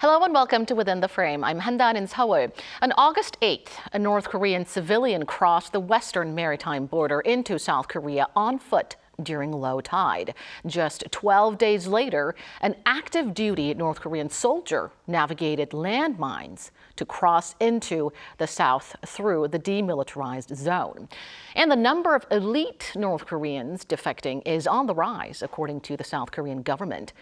Hello and welcome to Within the Frame. I'm Handan in Seoul. On August 8th, a North Korean civilian crossed the western maritime border into South Korea on foot during low tide. Just 12 days later, an active duty North Korean soldier navigated landmines to cross into the south through the demilitarized zone. And the number of elite North Koreans defecting is on the rise, according to the South Korean government.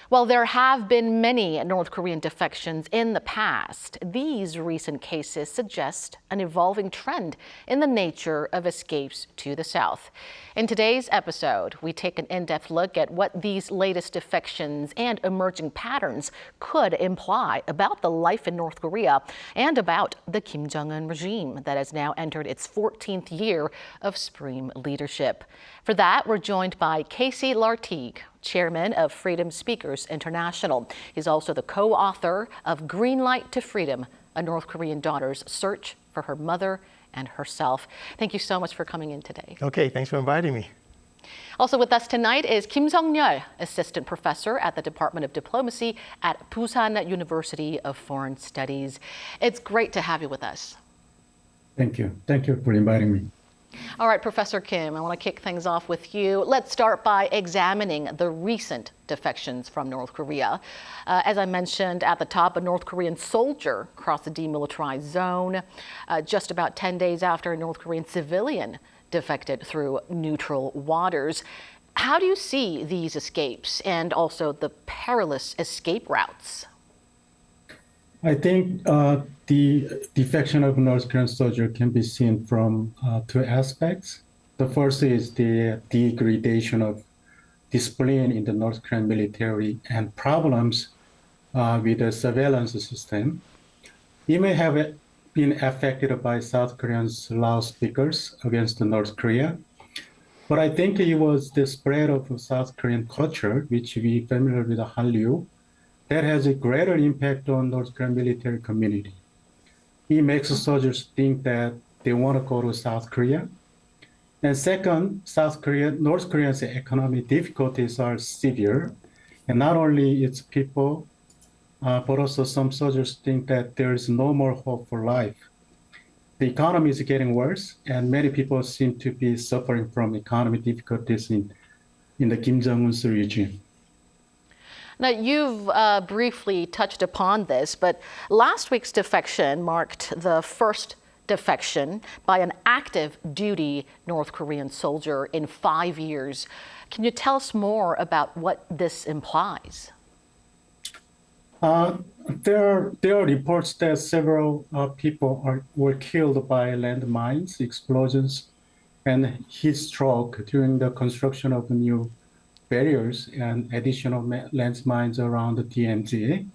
While there have been many North Korean defections in the past, these recent cases suggest an evolving trend in the nature of escapes to the south. In today's episode, we take an in-depth look at what these latest defections and emerging patterns could imply about the life in North Korea and about the Kim Jong-un regime that has now entered its 14th year of supreme leadership. For that, we're joined by Casey LARTIGUE, chairman of Freedom Speakers International. He's also the co-author of Green Light to Freedom, a North Korean daughter's search for her mother and herself. Thank you so much for coming in today. Okay, thanks for inviting me. Also with us tonight is Kim Jong-un, assistant professor at the Department of Diplomacy at Busan University of Foreign Studies. It's great to have you with us. Thank you. Thank you for inviting me. All right, Professor Kim, I want to kick things off with you. Let's start by examining the recent defections from North Korea. As I mentioned at the top, a North Korean soldier crossed the demilitarized zone just about 10 days after a North Korean civilian defected through neutral waters. How do you see these escapes and also the perilous escape routes? I think the defection of North Korean soldier can be seen from two aspects. The first is the degradation of discipline in the North Korean military and problems with the surveillance system. It may have been affected by South Koreans' loudspeakers against North Korea, but I think it was the spread of South Korean culture, which we familiar with the Hallyu, that has a greater impact on North Korean military community. It makes soldiers think that they want to go to South Korea. And second, North Korea's economic difficulties are severe. And not only its people, but also some soldiers think that there is no more hope for life. The economy is getting worse, and many people seem to be suffering from economic difficulties in the Kim Jong-un's regime. Now, you've briefly touched upon this, but last week's defection marked the first defection by an active duty North Korean soldier in 5 years. Can you tell us more about what this implies? There are reports that several people were killed by landmines, explosions, and heat stroke during the construction of new barriers and additional landmines around the DMZ.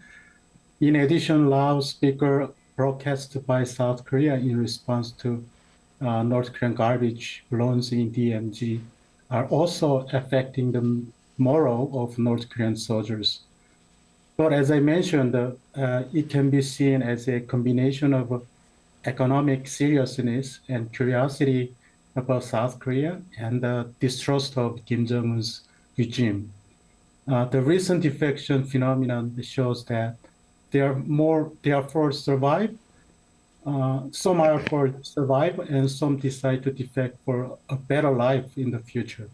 In addition, loudspeaker broadcast by South Korea in response to North Korean garbage blows in DMZ are also affecting the morale of North Korean soldiers. But as I mentioned, it can be seen as a combination of economic seriousness and curiosity about South Korea and the distrust of Kim Jong-un's regime. The recent defection phenomenon shows that they are for survive. Some are for survive, and some decide to defect for a better life in the future.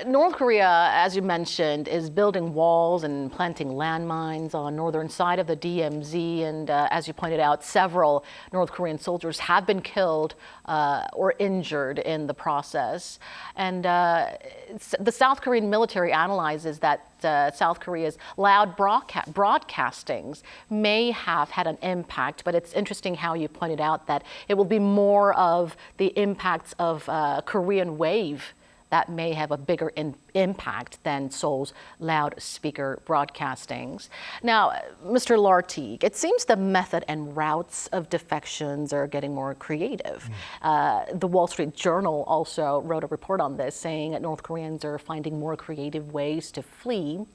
North Korea, as you mentioned, is building walls and planting landmines on northern side of the DMZ. And as you pointed out, several North Korean soldiers have been killed or injured in the process. And the South Korean military analyzes that South Korea's loud broadcastings may have had an impact, but it's interesting how you pointed out that it will be more of the impacts of Korean wave that may have a bigger impact than Seoul's loudspeaker broadcastings. Now, Mr. LARTIGUE, it seems the method and routes of defections are getting more creative. The Wall Street Journal also wrote a report on this, saying that North Koreans are finding more creative ways to flee,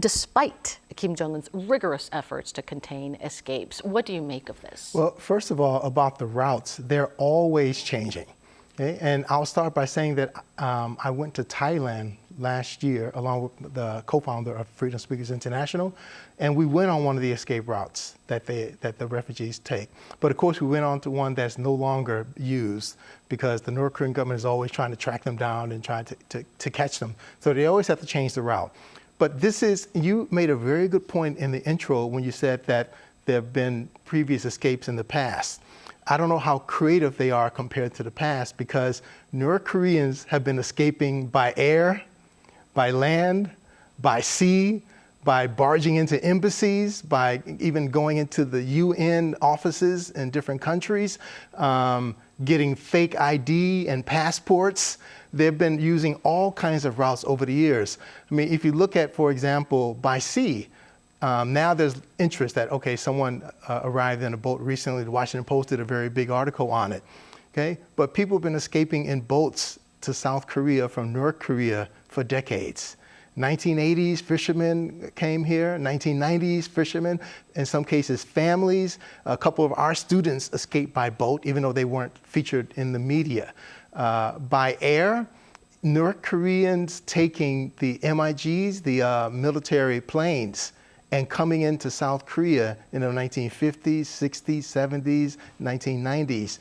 despite Kim Jong-un's rigorous efforts to contain escapes. What do you make of this? Well, first of all, about the routes, they're always changing. Okay? And I'll start by saying that I went to Thailand last year, along with the co-founder of Freedom Speakers International, and we went on one of the escape routes that the refugees take. But of course, we went on to one that's no longer used because the North Korean government is always trying to track them down and trying to catch them. So they always have to change the route. But you made a very good point in the intro when you said that there have been previous escapes in the past. I don't know how creative they are compared to the past because North Koreans have been escaping by air, by land, by sea, by barging into embassies, by even going into the UN offices in different countries, getting fake ID and passports. They've been using all kinds of routes over the years. I mean, if you look at, for example, by sea, now there's interest that, okay, someone arrived in a boat recently. The Washington Post did a very big article on it, okay? But people have been escaping in boats to South Korea from North Korea for decades. 1980s, fishermen came here. 1990s, fishermen, in some cases, families. A couple of our students escaped by boat, even though they weren't featured in the media. By air, North Koreans taking the MiGs, the military planes, and coming into South Korea in the 1950s, 60s, 70s, 1990s,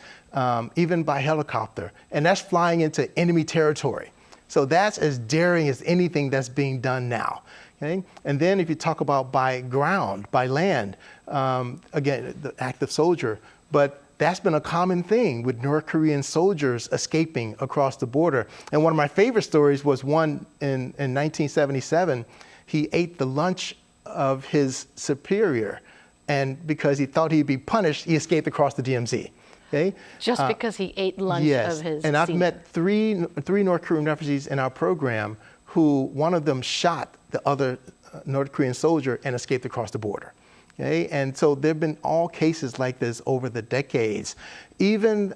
even by helicopter. And that's flying into enemy territory. So that's as daring as anything that's being done now. Okay? And then if you talk about by ground, by land, again, the active soldier, but that's been a common thing with North Korean soldiers escaping across the border. And one of my favorite stories was one in 1977. He ate the lunch of his superior, and because he thought he'd be punished, he escaped across the DMZ. Okay? Just because he ate lunch yes. of his and I've senior. met three North Korean refugees in our program who one of them shot the other North Korean soldier and escaped across the border. Okay? And so there have been all cases like this over the decades. Even,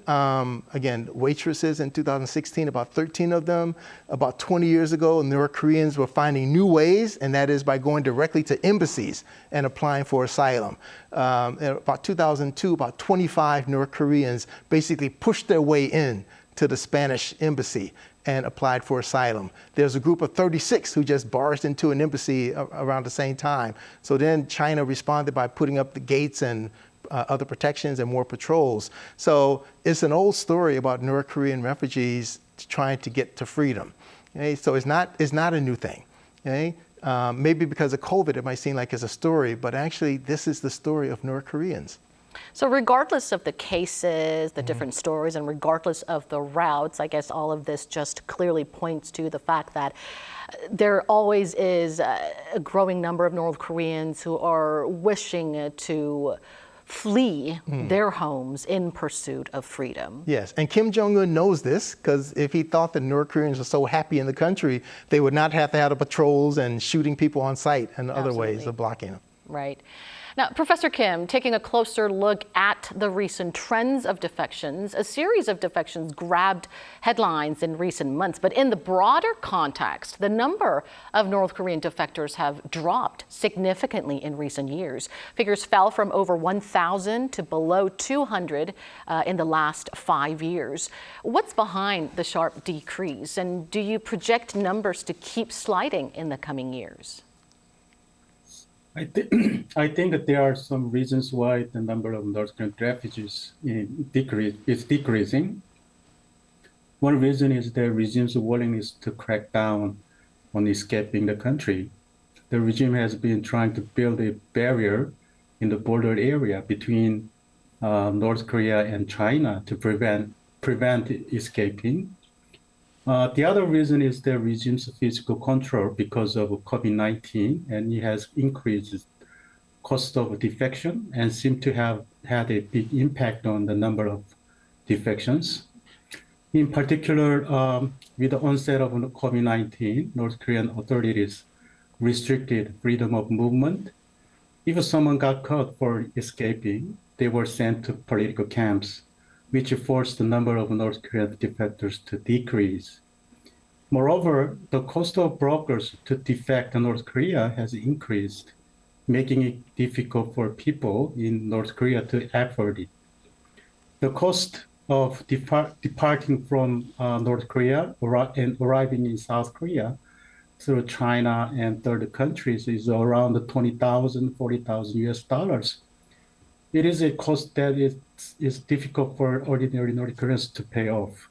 again, waitresses in 2016, about 13 of them. About 20 years ago, North Koreans were finding new ways, and that is by going directly to embassies and applying for asylum. In about 2002, about 25 North Koreans basically pushed their way in to the Spanish embassy and applied for asylum. There's a group of 36 who just barged into an embassy around the same time. So then China responded by putting up the gates and other protections and more patrols. So it's an old story about North Korean refugees trying to get to freedom. Okay? So it's not a new thing. Okay? Maybe because of COVID, it might seem like it's a story, but actually this is the story of North Koreans. So regardless of the cases, the different stories, and regardless of the routes, I guess all of this just clearly points to the fact that there always is a growing number of North Koreans who are wishing to flee their homes in pursuit of freedom. Yes, and Kim Jong-un knows this because if he thought that North Koreans were so happy in the country, they would not have to have the patrols and shooting people on sight and other ways of blocking them. Right. Now, Professor Kim, taking a closer look at the recent trends of defections, a series of defections grabbed headlines in recent months, but in the broader context, the number of North Korean defectors have dropped significantly in recent years. Figures fell from over 1,000 to below 200 in the last 5 years. What's behind the sharp decrease, and do you project numbers to keep sliding in the coming years? I think that there are some reasons why the number of North Korean refugees is decreasing. One reason is the regime's willingness to crack down on escaping the country. The regime has been trying to build a barrier in the border area between North Korea and China to prevent escaping. The other reason is the regime's physical control because of COVID-19, and it has increased cost of defection and seem to have had a big impact on the number of defections. In particular, with the onset of COVID-19, North Korean authorities restricted freedom of movement. If someone got caught for escaping, they were sent to political camps, which forced the number of North Korean defectors to decrease. Moreover, the cost of brokers to defect to North Korea has increased, making it difficult for people in North Korea to afford it. The cost of departing from North Korea and arriving in South Korea through China and third countries is around 20,000, 40,000 US dollars. It is a cost that is difficult for ordinary North Koreans to pay off.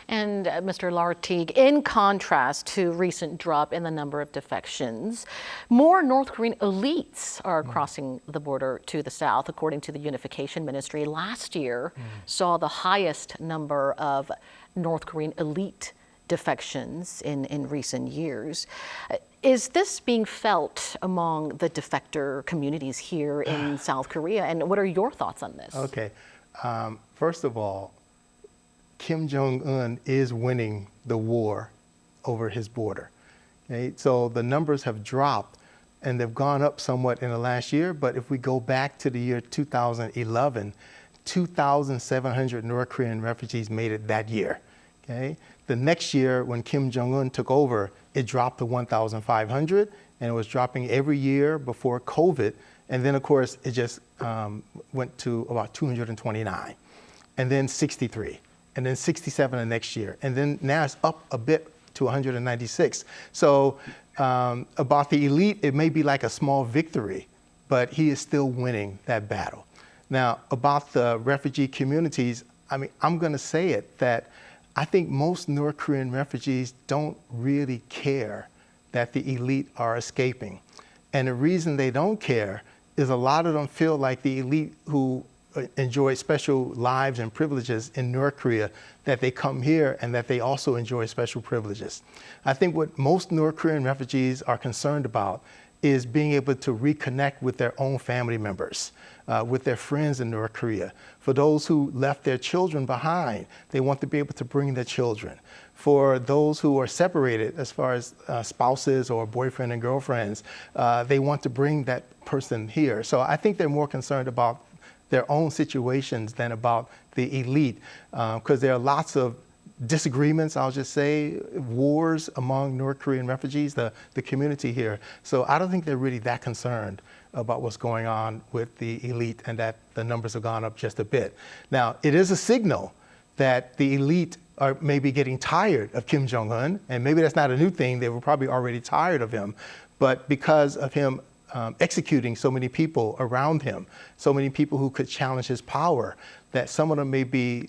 And Mr. LARTIGUE, in contrast to recent drop in the number of defections, more North Korean elites are crossing the border to the south, according to the Unification Ministry. Last year saw the highest number of North Korean elite defections in recent years. Is this being felt among the defector communities here in South Korea? And what are your thoughts on this? Okay. First of all, Kim Jong-un is winning the war over his border. Okay? So the numbers have dropped and they've gone up somewhat in the last year. But if we go back to the year 2011, 2,700 North Korean refugees made it that year. Okay? The next year, when Kim Jong-un took over, it dropped to 1,500, and it was dropping every year before COVID. And then, of course, it just went to about 229, and then 63, and then 67 the next year. And then now it's up a bit to 196. So about the elite, it may be like a small victory, but he is still winning that battle. Now, about the refugee communities, I mean, I'm going to say it that I think most North Korean refugees don't really care that the elite are escaping. And the reason they don't care is a lot of them feel like the elite who enjoy special lives and privileges in North Korea, that they come here and that they also enjoy special privileges. I think what most North Korean refugees are concerned about is being able to reconnect with their own family members, with their friends in North Korea. For those who left their children behind, they want to be able to bring their children. For those who are separated, as far as spouses or boyfriend and girlfriends, they want to bring that person here. So I think they're more concerned about their own situations than about the elite, because there are lots of disagreements, I'll just say, wars among North Korean refugees, the community here. So I don't think they're really that concerned about what's going on with the elite and that the numbers have gone up just a bit. Now, it is a signal that the elite are maybe getting tired of Kim Jong-un, and maybe that's not a new thing, they were probably already tired of him, but because of him executing so many people around him, so many people who could challenge his power, that some of them may be,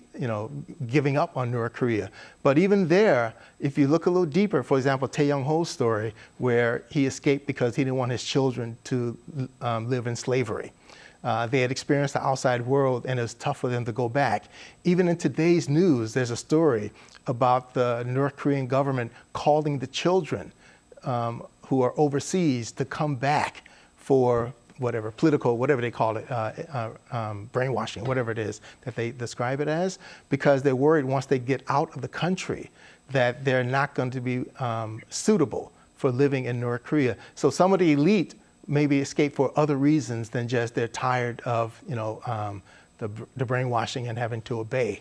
giving up on North Korea. But even there, if you look a little deeper, for example, Tae Young-ho's story, where he escaped because he didn't want his children to live in slavery. They had experienced the outside world, and it was tough for them to go back. Even in today's news, there's a story about the North Korean government calling the children who are overseas to come back for whatever, political, whatever they call it, brainwashing, whatever it is that they describe it as, because they're worried once they get out of the country that they're not going to be suitable for living in North Korea. So some of the elite maybe escape for other reasons than just they're tired of, the brainwashing and having to obey.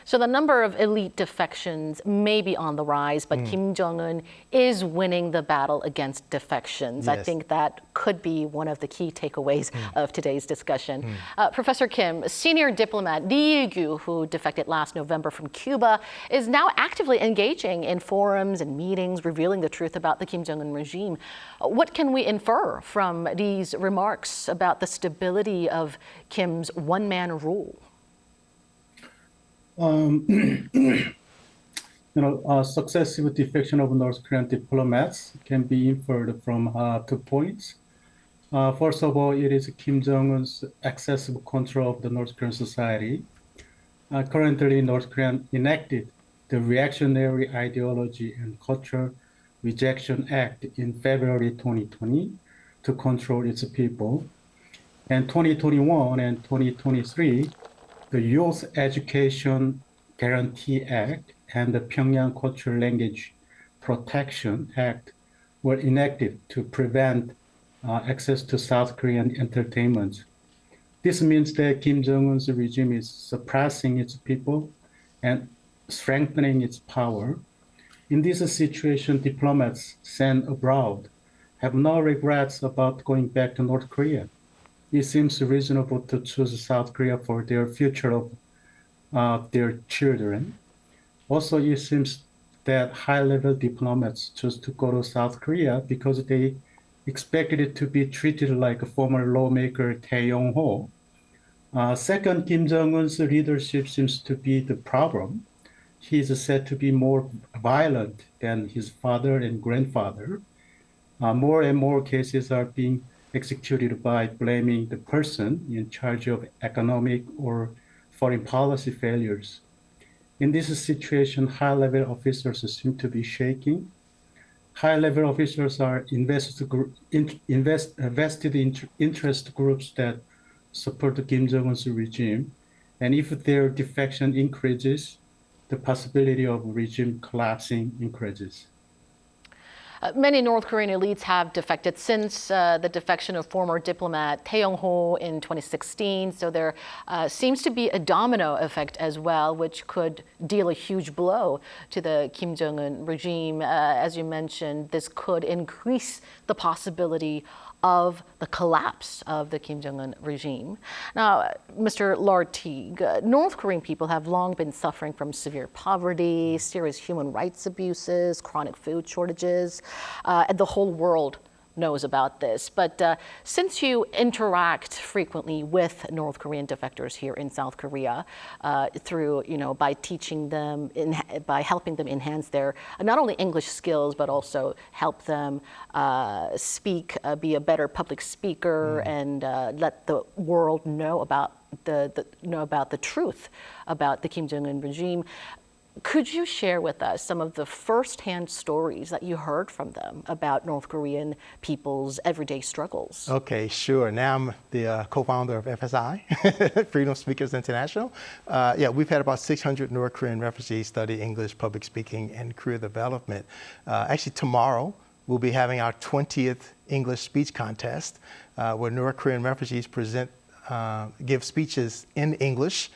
So the number of elite defections may be on the rise, but Kim Jong-un is winning the battle against defections. Yes. I think that could be one of the key takeaways of today's discussion. Professor Kim, senior diplomat Lee Yu, who defected last November from Cuba, is now actively engaging in forums and meetings, revealing the truth about the Kim Jong-un regime. What can we infer from these remarks about the stability of Kim's one-man rule? Successive defection of North Korean diplomats can be inferred from 2 points. First of all, it is Kim Jong-un's excessive control of the North Korean society. Currently, North Korea enacted the Reactionary Ideology and Culture Rejection Act in February 2020 to control its people. And 2021 and 2023, the Youth Education Guarantee Act and the Pyongyang Cultural Language Protection Act were enacted to prevent access to South Korean entertainment. This means that Kim Jong-un's regime is suppressing its people and strengthening its power. In this situation, diplomats sent abroad have no regrets about going back to North Korea. It seems reasonable to choose South Korea for their future of their children. Also, it seems that high-level diplomats chose to go to South Korea because they expected it to be treated like a former lawmaker Tae Yong-ho. Second, Kim Jong-un's leadership seems to be the problem. He is said to be more violent than his father and grandfather. More and more cases are being executed by blaming the person in charge of economic or foreign policy failures. In this situation, high-level officers seem to be shaking. High-level officers are vested interest groups that support Kim Jong-un's regime. And if their defection increases, the possibility of regime collapsing increases. Many North Korean elites have defected since the defection of former diplomat Tae Yong-ho in 2016. So there seems to be a domino effect as well, which could deal a huge blow to the Kim Jong-un regime. As you mentioned, this could increase the possibility of the collapse of the Kim Jong-un regime. Now, Mr. LARTIGUE, North Korean people have long been suffering from severe poverty, serious human rights abuses, chronic food shortages, and the whole world knows about this. But since you interact frequently with North Korean defectors here in South Korea, through, by teaching them, by helping them enhance their not only English skills, but also help them speak, be a better public speaker, and let the world know about the truth about the Kim Jong-un regime. Could you share with us some of the firsthand stories that you heard from them about North Korean people's everyday struggles? Okay, sure. Now I'm the co-founder of FSI, Freedom Speakers International. We've had about 600 North Korean refugees study English, public speaking, and career development. Actually, tomorrow we'll be having our 20th English speech contest, where North Korean refugees give speeches in English.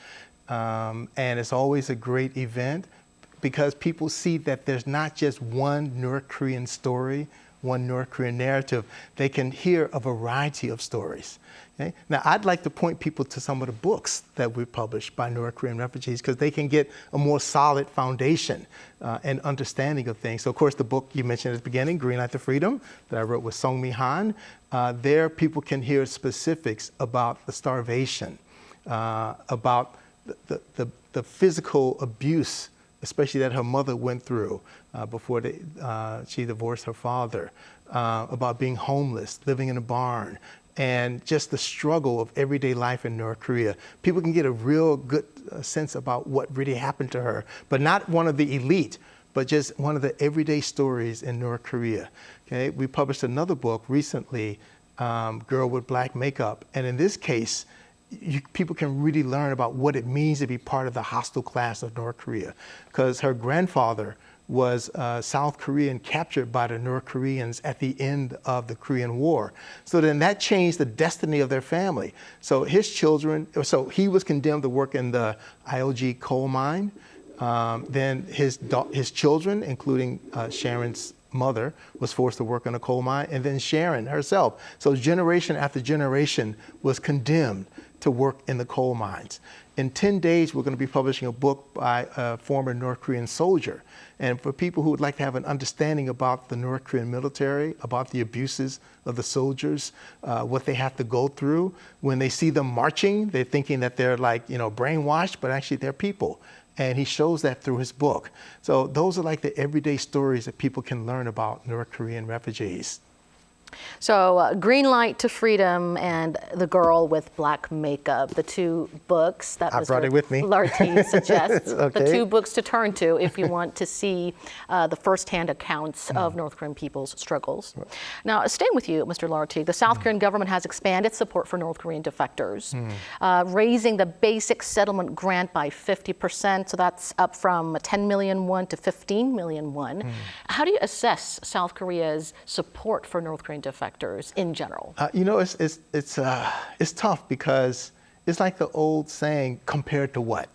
And it's always a great event because people see that there's not just one North Korean story, one North Korean narrative. They can hear a variety of stories. Okay? Now, I'd like to point people to some of the books that we published by North Korean refugees because they can get a more solid foundation and understanding of things. So, of course, the book you mentioned at the beginning, Green Light to Freedom, that I wrote with Song-mi Han, there people can hear specifics about the starvation, about the physical abuse, especially that her mother went through before she divorced her father, about being homeless, living in a barn, and just the struggle of everyday life in North Korea. People can get a real good sense about what really happened to her, but not one of the elite, but just one of the everyday stories in North Korea. Okay, we published another book recently, Girl with Black Makeup, and in this case, people can really learn about what it means to be part of the hostile class of North Korea, because her grandfather was South Korean captured by the North Koreans at the end of the Korean War. So then that changed the destiny of their family. So his children, so he was condemned to work in the IOG coal mine. Then his children, including Sharon's mother, was forced to work in a coal mine, and then Sharon herself. So generation after generation was condemned to work in the coal mines. In 10 days, we're going to be publishing a book by a former North Korean soldier. And for people who would like to have an understanding about the North Korean military, about the abuses of the soldiers, what they have to go through, when they see them marching, they're thinking that they're like, brainwashed, but actually they're people. And he shows that through his book. So those are like the everyday stories that people can learn about North Korean refugees. So Green Light to Freedom and The Girl with Black Makeup, the two books that I brought it with me. LARTIGUE suggests, Okay. the two books to turn to if you want to see the firsthand accounts of North Korean people's struggles. Right. Now, staying with you, Mr. LARTIGUE, the South Korean government has expanded support for North Korean defectors, raising the basic settlement grant by 50%, so that's up from 10 million won to 15 million won. How do you assess South Korea's support for North Korean defectors in general? It's tough because it's like the old saying, compared to what?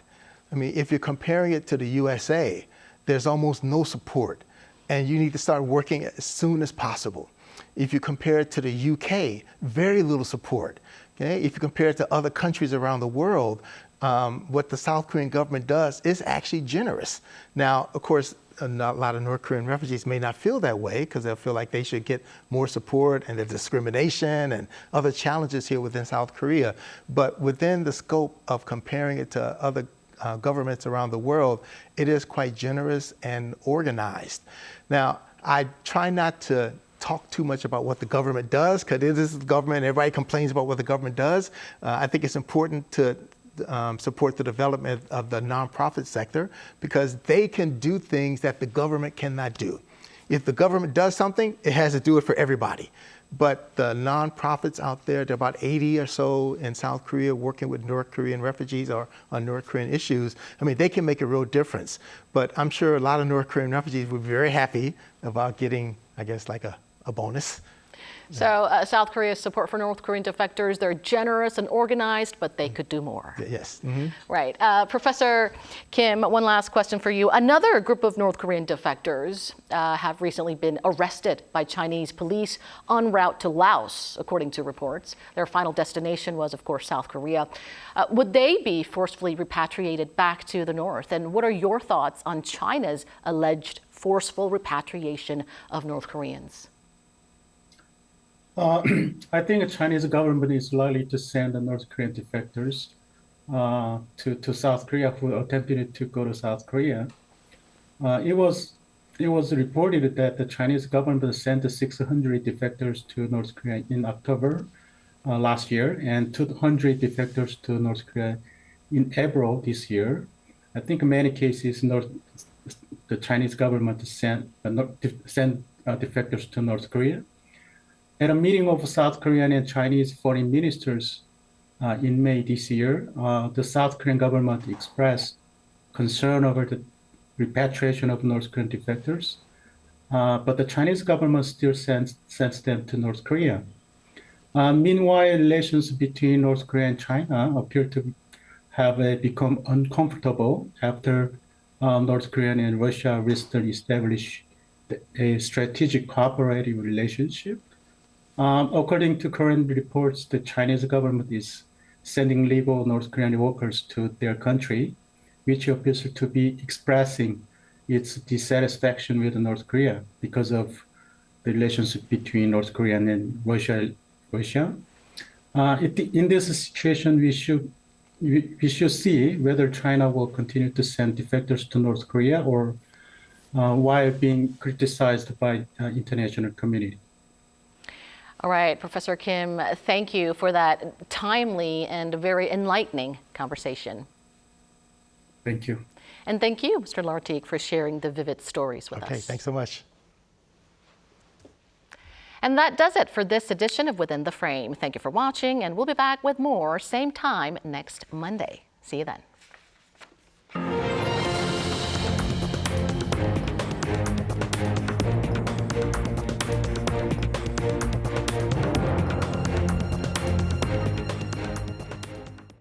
I mean, if you're comparing it to the USA, there's almost no support, and you need to start working as soon as possible. If you compare it to the UK, very little support. Okay? If you compare it to other countries around the world, what the South Korean government does is actually generous. Now, of course, a lot of North Korean refugees may not feel that way because they'll feel like they should get more support and the discrimination and other challenges here within South Korea. But within the scope of comparing it to other governments around the world, it is quite generous and organized. Now, I try not to talk too much about what the government does because it is the government. Everybody complains about what the government does. I think it's important to support the development of the nonprofit sector because they can do things that the government cannot do. If the government does something, it has to do it for everybody. But the nonprofits out there, there are about 80 or so in South Korea working with North Korean refugees or on North Korean issues. I mean, they can make a real difference. But I'm sure a lot of North Korean refugees would be very happy about getting, I guess, like a bonus. So South Korea's support for North Korean defectors, they're generous and organized, but they could do more. Yes. Mm-hmm. Right. Professor Kim, one last question for you. Another group of North Korean defectors have recently been arrested by Chinese police en route to Laos, according to reports. Their final destination was, of course, South Korea. Would they be forcefully repatriated back to the North? And what are your thoughts on China's alleged forceful repatriation of North Koreans? I think the Chinese government is likely to send the North Korean defectors to South Korea who attempted to go to South Korea. It was reported that the Chinese government sent 600 defectors to North Korea in October last year and 200 defectors to North Korea in April this year. I think in many cases the Chinese government sent defectors to North Korea. At a meeting of South Korean and Chinese foreign ministers in May this year, the South Korean government expressed concern over the repatriation of North Korean defectors, but the Chinese government still sends them to North Korea. Meanwhile, relations between North Korea and China appear to have become uncomfortable after North Korea and Russia recently established a strategic cooperative relationship. According to current reports, the Chinese government is sending legal North Korean workers to their country, which appears to be expressing its dissatisfaction with North Korea because of the relationship between North Korea and Russia. In this situation, we should see whether China will continue to send defectors to North Korea or while being criticized by international community. All right, Professor Kim, thank you for that timely and very enlightening conversation. Thank you. And thank you, Mr. LARTIGUE, for sharing the vivid stories with us. Okay, thanks so much. And that does it for this edition of Within the Frame. Thank you for watching, and we'll be back with more same time next Monday. See you then.